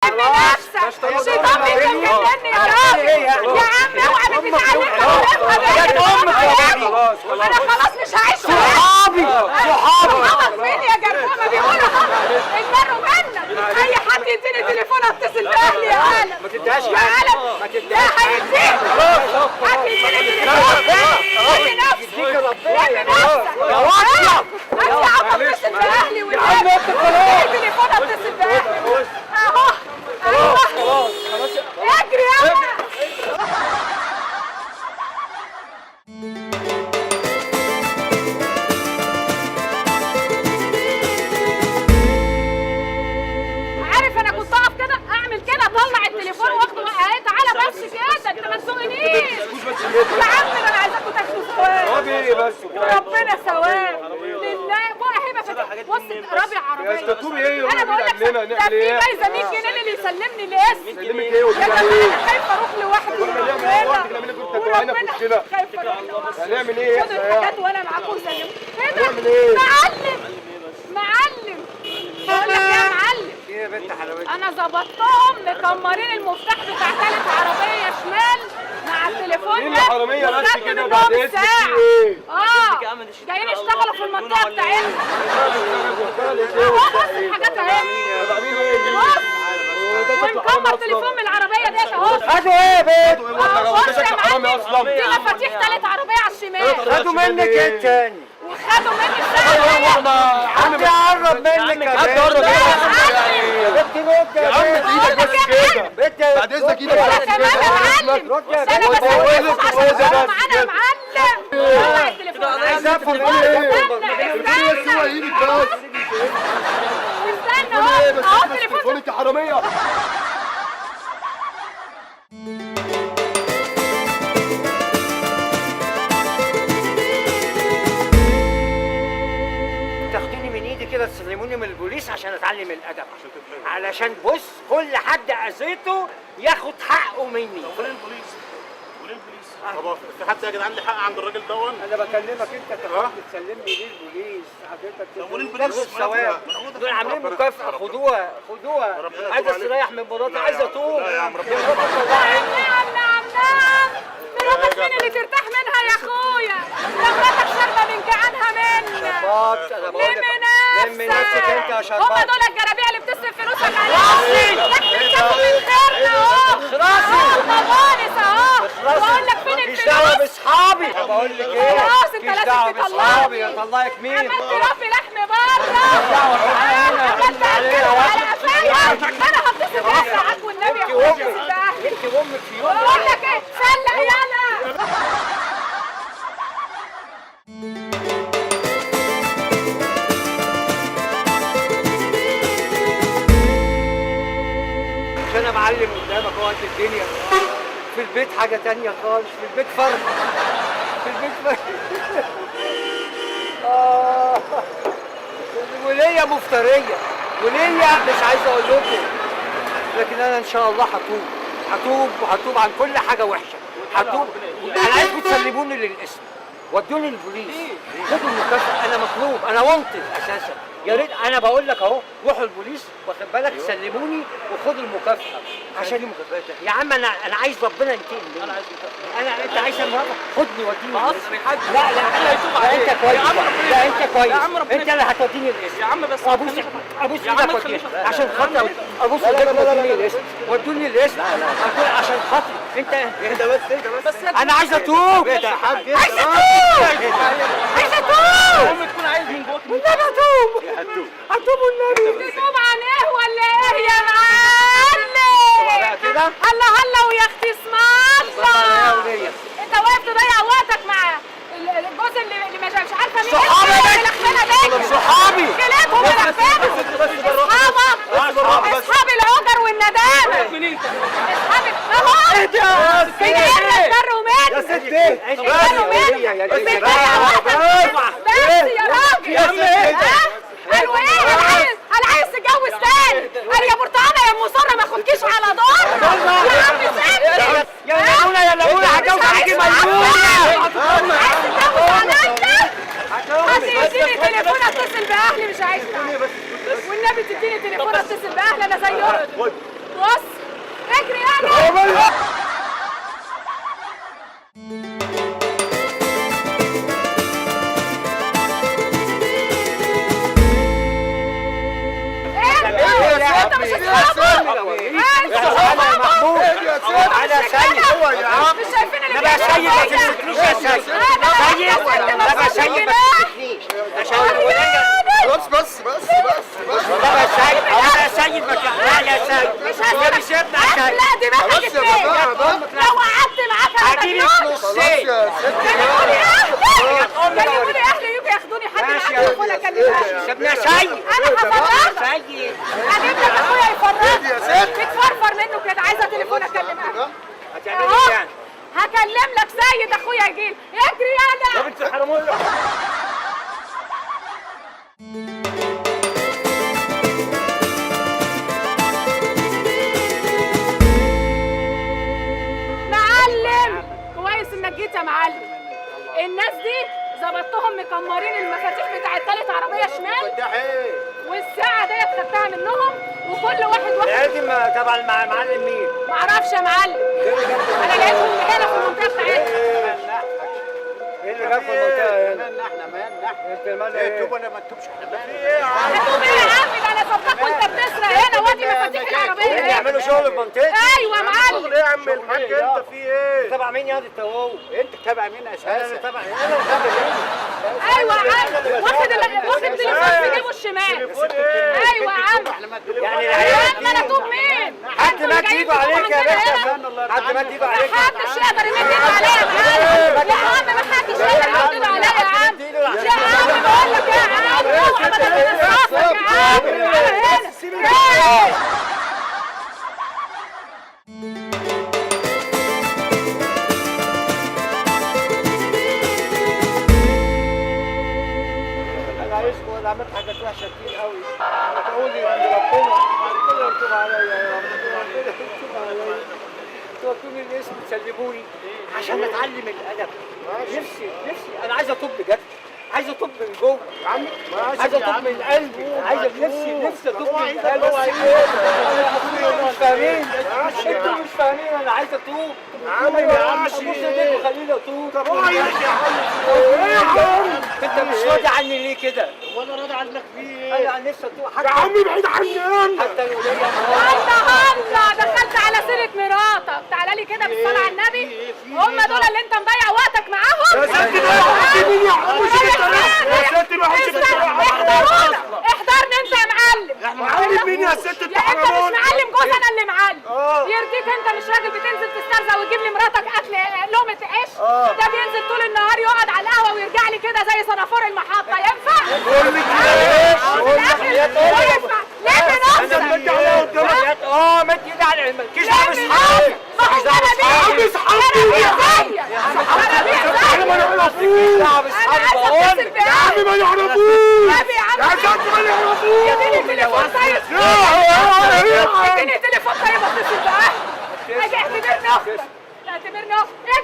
بنفسك الشيطان بيكلمني يا راجل. يا عم اوعى انا خلاص مش هعيش. صحابي فين يا جرثومه؟ بيقولوا اتبروا منك. اي حد يديني تليفون اتصل باهلي يا قلم. ما تديهاش يا قلم لا هيديك. حد يديني تليفون ادي نفسك يا واطيه. يا عم اتصل باهلي والنبي اديني تليفون اتصل باهلي. اهو ايوه اجري يلا. عارف انا كنت اقف كده اعمل كده اطلع التليفون واخده اهي. تعالى بس كده انت ما تسوقنيش يا عم. انا عايزاكم تاخدوا ثواب. ايه بس ربنا ثواب لله. بقى هبه فتح وسط رابع عربيه. انا بقول لك ده في جايزه 100 جنيه اللي يسلمني الاسم. سلمك ايه وكده انا خايفه اروح لوحدي. وربنا خايفه اروح لوحدي. هنعمل ايه؟ خدوا الحاجات وانا معاكم سلموا. ايه ده؟ هنعمل ايه؟ معلم بقول لك يا معلم. ايه يا بنت حلاوتك؟ انا ظبطتهم مكمرين المفتاح بتاع ثالث عربيه شمال مع التليفون. مين الحراميه بس كده بعد بعد اذنك ايه؟ جايين يشتغلوا في المنطقه بتاعتنا. بص الحاجات اهي. ونكمر تليفون من العربيه ديت اهو. خدوا ايه يا بنت؟ بص يا معلم دي مفاتيح ثالث عربيه على الشمال. خدوا منك ايه تاني؟ وخدوا مني الساعه. عم يقرب منك يا بنت. يا بنت رد يا بنت. بعد اذنك ايدك انا كمان يا معلم. انا بس معانا يا معلم. طلع التليفون. عايز افهم ايه؟ استنى اهو التليفون. تليفونك يا حراميه. تاخدوني من ايدي كده تسلموني من البوليس عشان اتعلم الادب. علشان بص كل حد اذيته ياخد حقه مني. قول البوليس. طب في حد يا جدعان لي حق عند الراجل دون؟ انا بكلمك انت تاخد تسلمني ليه البوليس؟ حضرتك قول البوليس. الثواب دول عاملين مكافأة. خدوها عايزه استريح من مراتي. عايزه اتوب. لا يا عم ربنا نعم مراتك مين اللي ترتاح منها يا اخويا؟ مراتك شاربه من جعانها منك. لم نفسك انت يا شربات. هم دول الجرابيع اللي بتصرف فلوسك عليهم. احنا بتاخد من خيرنا اهو. اهو مبانس اهو. واقول لك فين الفلوس؟ مش دعوه باصحابي. بقول لك ايه؟ خلاص انت لازم تطلعني. اطلعك مين؟ عملت رفي لحم بره. عملت على قفايا. انا هتصل بيك ساعات والنبي يا اخويا. انت وامك في يوم. بقول لك ايه؟ سلق يلا. مش انا معلم قدامك اهو الدنيا. في البيت حاجه تانية خالص. في البيت فرق. وليا مفتريه. وليا مش عايز اقول لكم، لكن انا ان شاء الله هتوب عن كل حاجه وحشه. هتوب. انا عايزكم تسلموني للاسم ودوني البوليس. خدوا المكافاه. انا مطلوب. انا وانتد اساسا. يا ريت انا بقول لك اهو روحوا البوليس واخد بالك سلموني وخدوا المكافاه. عشان يا عم انا عايز ربنا ينتقم مني. انت عايز المرافق. خدني وديني الاسم. لا انت كويس. لا انت كويس. انت اللي هتوديني الاسم يا عم. بس ابوس ايدك وديني عشان خاطر. ابوس ايدك وديني الاسم. ودوني الاسم عشان خاطر. انت اهدى بس. انا عايز اتوب. عايز اتوب. تكون عايز من جواك. والنبي هتوب والنبي. تتوب عن ايه ولا ايه يا معلم؟ كده هلا ويا اختي اسم الله. انت واقف تضيع وقتك مع الجوز اللي مش عارفه مين. صحابي كلابهم لخفانه. اصحاب العجر والندامه. اصحابك اهو. ايه ده؟ اتبروا مني. يا ستي اتبروا مني. بس يا راجل. يا عم قالوا ايه؟ انا عايز تتجوز تاني. قال يا برتقانه يا مصره ما اخدكيش على دور. يا عم سيبني. يا لمونه هتجوز عليكي مجنونه. عايز تتجوز عليا؟ هتديني تليفون اتصل باهلي. مش عايز والنبي تديني تليفون اتصل باهلي. انا زي انا محمود انا سيد هو يا عم مش شايفين اللي انا بقى بيعملوا سيد ما فيا؟ تمسكنيش يا سيد انا بقى سيد ما تمسكنيش يا سيد بس انا بقى سيد انا سيد ما لا يا سيد مش يا مش ابن يا سيد لا دي بقى خلاص يا جماعة بقى. لو قعدت معاك هجيلك نصين كلموني اهلي يجوا ياخدوني حد ماشي معاك يا ياخدوني اكلمها سيبنا سيد انا هفرجك سيد اجيب لك اخويا يفرجك بتفرفر منه كده عايزه تليفون اكلمها هتعملي ايه يعني؟ هكلم لك سيد اخويا يجيلي اجري يلا بنت الحرامية معلم كويس انك جيت يا معلم الناس دي ظبطتهم مكمرين المفاتيح بتاع التالت عربيه شمال والساعه ديت خدتها منهم وكل واحد لازم تبع المعلم مين؟ معرفش يا معلم انا لقيتهم هنا في المنطقه بتاعتنا ايه اللي جاب في المنطقة هنا؟ انت مالك ايه؟ توب ولا ما تتوبش احنا هتقوم ايه يا عم ده انا صدقك وانت بتسرق هنا وادي مفاتيح العربيه ايه هنا يعملوا شغل في منطقتي؟ ايوه يا معلم ايه يا عم الحاج انت في ايه؟ تبع مين يا دي التوه؟ انت تابع مين انا اساسا؟ تبع انا تبع مين؟ ايوه يا عم واخد تليفون في جيبه الشمال ايوه يا عم يعني يا العيال عم انا توب مين حد مد ايده عليك يا باشا حد مد ايده عليك محدش يقدر يمد ايده عليا يا عم يا عم محدش يقدر يمد ايده عليا يا عم يا عم بقول لك يا عم اوعى بدل من الصفر يا عم تعالى هنا انا عايزكم انا عملت حاجات وحشه كتير قوي تقول لي ان ربنا يتوب عليا يا رب ربنا يتوب عليا توكلوني الاسم تسلموني عشان اتعلم الادب نفسي انا عايز اتوب بجد عايز اتوب من جوه عايز اتوب من قلبي عايز نفسي اتوب من قلبي انتوا مش فاهمين انتوا مش فاهمين انا عايز اتوب ابوس ايديكم خليني اتوب انت مش راضي عني ليه كده؟ وانا راضي عنك في ايه؟ انا عن نفسي اتوب يا عم بعيد عني انت حتى الولية الله دخلت على سيرة مراتك تعالى لي كده بالصلاة على النبي هم دول اللي انت مضيع وقتك معاهم يا ست ده مين يا عم مش يا ست الواحد احضرني انت يا معلم معلم مين يا ست انت يا انت مش حرامون معلم جوز انا اللي معلم يرضيك انت مش راجل بتنزل تسترزق وتجيب لي مراتك اكل لقمه عيش ده بينزل طول النهار يقعد على القهوه ويرجع لي كده زي صنافور المحطه ينفع؟ قول لك ليه؟ ينفع ليه بنفسك؟ مد ايدي على مالكيش ليه دعوه باصحابي بنفسك؟ انا ما يعرفوش دعوه باصحابي بقول يا عم ما يعرفوش يا ست ما يعرفوش اديني تليفون طيب يا اديني تليفون طيب اتصل باهلي اجي اعتبرني اختك اعتبرني اختك